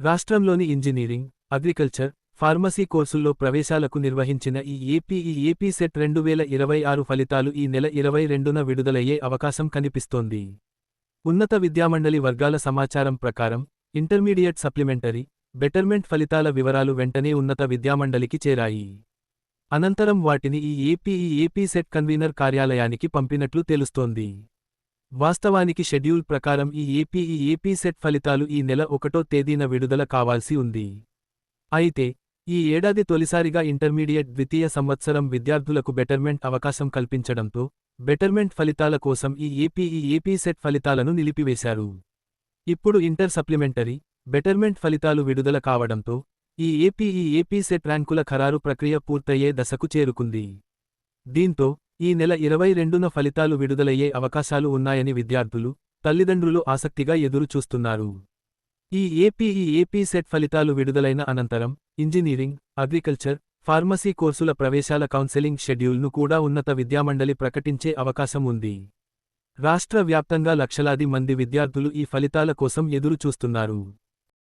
రాష్ట్రంలోని engineering, agriculture, pharmacy కోర్సుల్లో ప్రవేశాలకు నిర్వహించిన ఈ ఏపీ సెట్ 2026 ఫలితాలు ఈ నెల 22న విడుదలయ్యే అవకాశం కనిపిస్తోంది. ఉన్నత విద్యామండలి వర్గాల సమాచారం ప్రకారం, ఇంటర్మీడియట్ సప్లిమెంటరీ, బెటర్మెంట్ ఫలితాల వివరాలు వెంటనే ఉన్నత విద్యామండలికి చేరాయి. అనంతరం వాటిని ఈ ఏపీ సెట్ కన్వీనర్ కార్యాలయానికి పంపినట్లు తెలుస్తోంది. వాస్తవానికి షెడ్యూల్ ప్రకారం ఈ ఏపీ సెట్ ఫలితాలు ఈ నెల 1వ తేదీన విడుదల కావాల్సి ఉంది. అయితే, ఈ ఏడాది తొలిసారిగా ఇంటర్మీడియట్ ద్వితీయ సంవత్సరం విద్యార్థులకు బెటర్మెంట్ అవకాశం కల్పించడంతో, బెటర్మెంట్ ఫలితాల కోసం ఈ ఏపీ సెట్ ఫలితాలను నిలిపివేశారు. ఇప్పుడు ఇంటర్ సప్లిమెంటరీ, బెటర్మెంట్ ఫలితాలు విడుదల కావడంతో, ఈ ఏపీ సెట్ ర్యాంకుల ఖరారు ప్రక్రియ పూర్తయ్యే దశకు చేరుకుంది. దీంతో, ఈ నెల 22న ఫలితాలు విడుదలయ్యే అవకాశాలు ఉన్నాయని విద్యార్థులు, తల్లిదండ్రులు ఆసక్తిగా ఎదురు చూస్తున్నారు. ఈ ఏపీ సెట్ ఫలితాలు విడుదలైన అనంతరం, ఇంజనీరింగ్, అగ్రికల్చర్, ఫార్మసీ కోర్సుల ప్రవేశాల కౌన్సెలింగ్ షెడ్యూల్ను కూడా ఉన్నత విద్యామండలి ప్రకటించే అవకాశం ఉంది. రాష్ట్ర వ్యాప్తంగా లక్షలాది మంది విద్యార్థులు ఈ ఫలితాల కోసం ఎదురు చూస్తున్నారు.